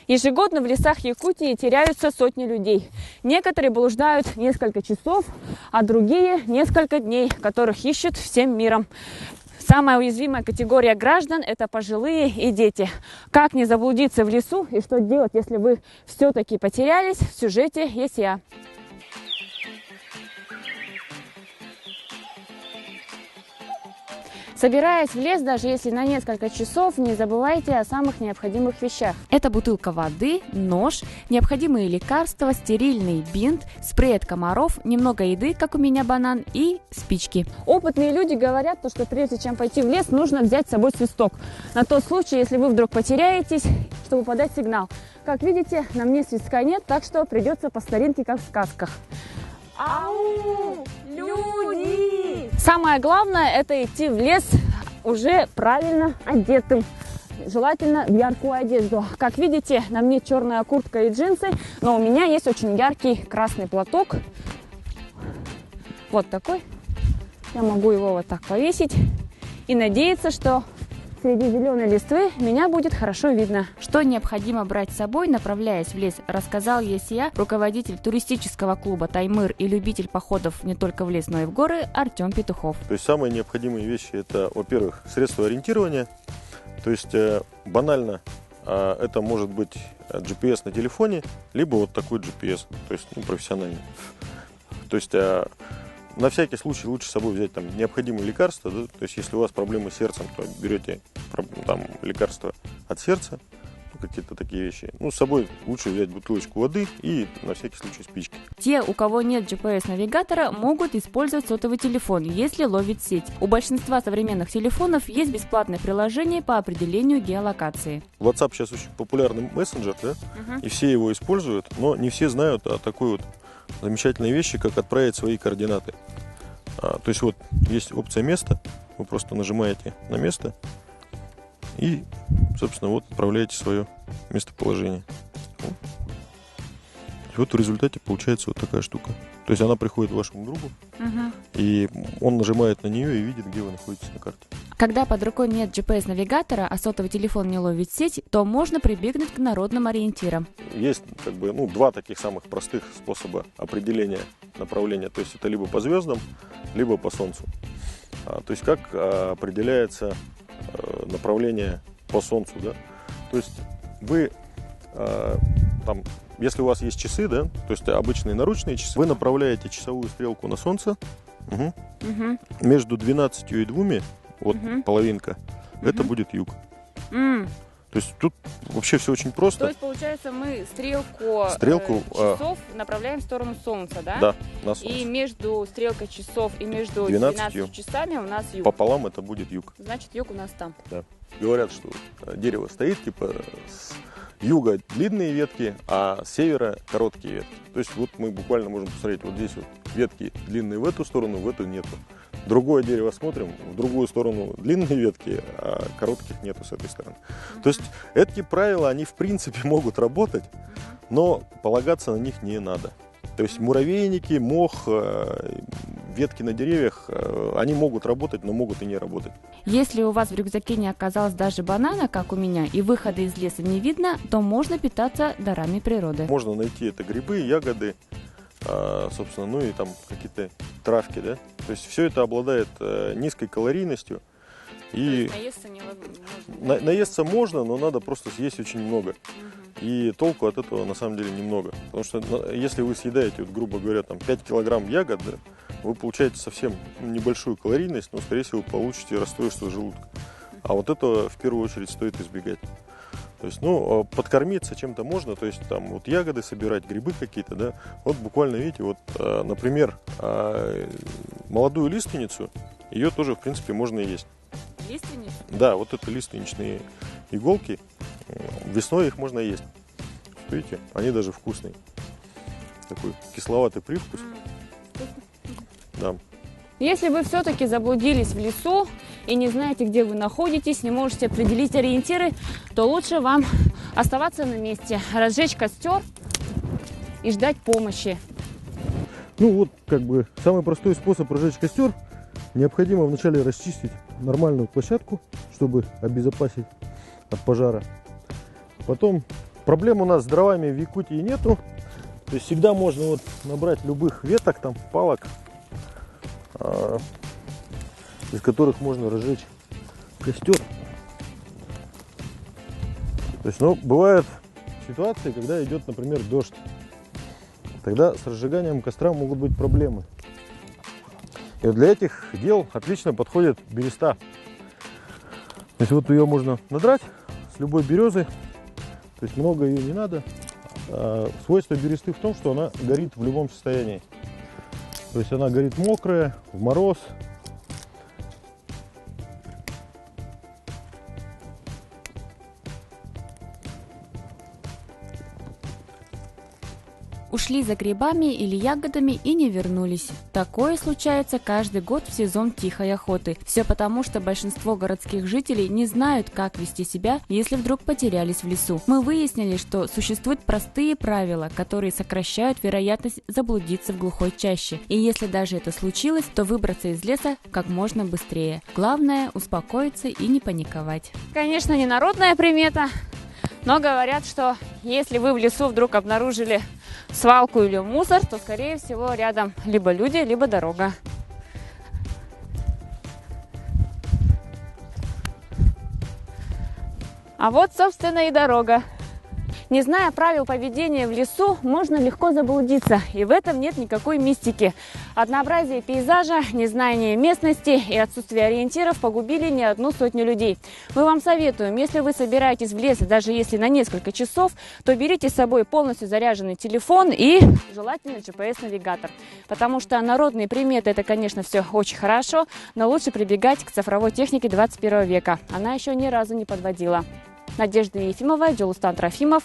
Ежегодно в лесах Якутии теряются сотни людей. Некоторые блуждают несколько часов, а другие несколько дней, которых ищут всем миром. Самая уязвимая категория граждан – это пожилые и дети. Как не заблудиться в лесу и что делать, если вы все-таки потерялись, в сюжете есть я. Собираясь в лес, даже если на несколько часов, не забывайте о самых необходимых вещах. Это бутылка воды, нож, необходимые лекарства, стерильный бинт, спрей от комаров, немного еды, как у меня банан, и спички. Опытные люди говорят, что прежде чем пойти в лес, нужно взять с собой свисток. На тот случай, если вы вдруг потеряетесь, чтобы подать сигнал. Как видите, на мне свистка нет, так что придется по старинке, как в сказках. Ау! Люди! Самое главное – это идти в лес уже правильно одетым. Желательно в яркую одежду. Как видите, на мне черная куртка и джинсы, но у меня есть очень яркий красный платок. Вот такой. Я могу его вот так повесить и надеяться, что среди зеленой листвы меня будет хорошо видно. Что необходимо брать с собой, направляясь в лес, рассказал Есия, руководитель туристического клуба «Таймыр» и любитель походов не только в лес, но и в горы Артем Петухов. То есть самые необходимые вещи – это, во-первых, средства ориентирования. То есть банально это может быть GPS на телефоне, либо вот такой GPS, то есть профессиональный. То есть на всякий случай лучше с собой взять там необходимые лекарства, да? То есть если у вас проблемы с сердцем, то берете там лекарства от сердца, какие-то такие вещи. С собой лучше взять бутылочку воды и на всякий случай спички. Те, у кого нет GPS-навигатора, могут использовать сотовый телефон, если ловит сеть. У большинства современных телефонов есть бесплатное приложение по определению геолокации. WhatsApp сейчас очень популярный мессенджер, да? И все его используют, но не все знают о такой вот замечательной вещи, как отправить свои координаты. То есть вот есть опция место, вы просто нажимаете на место и, собственно, вот отправляете свое местоположение. И вот в результате получается вот такая штука. То есть она приходит вашему другу, и он нажимает на нее и видит, где вы находитесь на карте. Когда под рукой нет GPS-навигатора, а сотовый телефон не ловит сеть, то можно прибегнуть к народным ориентирам. Есть два таких самых простых способа определения направления. То есть это либо по звездам, либо по Солнцу. То есть как определяется направление по Солнцу, да? То есть вы если у вас есть часы, да, то есть обычные наручные часы, вы направляете часовую стрелку на Солнце между 12 и 2, вот половинка, это будет юг. То есть тут вообще все очень просто. То есть, получается, мы стрелку часов направляем в сторону Солнца, да? Да, на Солнце. И между стрелкой часов и между 12 часами у нас юг. Пополам это будет юг. Значит, юг у нас там. Да. Говорят, что дерево стоит, с юга длинные ветки, а с севера короткие ветки. То есть вот мы буквально можем посмотреть, вот здесь вот ветки длинные в эту сторону, в эту нету. Другое дерево смотрим, в другую сторону длинные ветки, а коротких нету с этой стороны. То есть эти правила, они в принципе могут работать, но полагаться на них не надо. То есть муравейники, мох, ветки на деревьях, они могут работать, но могут и не работать. Если у вас в рюкзаке не оказалось даже банана, как у меня, и выхода из леса не видно, то можно питаться дарами природы. Можно найти это грибы, ягоды, собственно, и там какие-то травки, да. То есть все это обладает низкой калорийностью. И наесться невозможно. Наесться можно, но надо просто съесть очень много. И толку от этого на самом деле немного. Потому что если вы съедаете, грубо говоря, 5 килограмм ягод, да, вы получаете совсем небольшую калорийность, но, скорее всего, получите расстройство желудка. А вот этого в первую очередь стоит избегать. То есть, подкормиться чем-то можно, то есть ягоды собирать, грибы какие-то, да. Вот буквально, видите, например, молодую лиственницу, ее тоже, в принципе, можно есть. Лиственница? Да, вот это лиственничные иголки, весной их можно есть. Видите, они даже вкусные. Такой кисловатый привкус. Да. Если вы все-таки заблудились в лесу и не знаете, где вы находитесь, не можете определить ориентиры, то лучше вам оставаться на месте, разжечь костер и ждать помощи. Самый простой способ разжечь костер. Необходимо вначале расчистить нормальную площадку, чтобы обезопасить от пожара. Потом Проблем у нас с дровами в Якутии нету. То есть всегда можно вот набрать любых веток, там, палок, из которых можно разжечь костер. То есть, ну, бывают ситуации, когда идет, например, дождь. Тогда с разжиганием костра могут быть проблемы. И вот для этих дел отлично подходит береста. То есть вот ее можно надрать с любой березы. То есть много ее не надо. Свойство бересты в том, что она горит в любом состоянии. То есть она горит мокрая, в мороз. Ушли за грибами или ягодами и не вернулись. Такое случается каждый год в сезон тихой охоты. Все потому, что большинство городских жителей не знают, как вести себя, если вдруг потерялись в лесу. Мы выяснили, что существуют простые правила, которые сокращают вероятность заблудиться в глухой чаще. И если даже это случилось, то выбраться из леса как можно быстрее. Главное – успокоиться и не паниковать. Конечно, не народная примета, но говорят, что если вы в лесу вдруг обнаружили свалку или мусор, то, скорее всего, рядом либо люди, либо дорога. А вот, собственно, и дорога. Не зная правил поведения в лесу, можно легко заблудиться, и в этом нет никакой мистики. Однообразие пейзажа, незнание местности и отсутствие ориентиров погубили не одну сотню людей. Мы вам советуем, если вы собираетесь в лес, даже если на несколько часов, то берите с собой полностью заряженный телефон и желательно GPS-навигатор. Потому что народные приметы – это, конечно, все очень хорошо, но лучше прибегать к цифровой технике 21 века. Она еще ни разу не подводила. Надежда Ефимова, Джолустан Трофимов.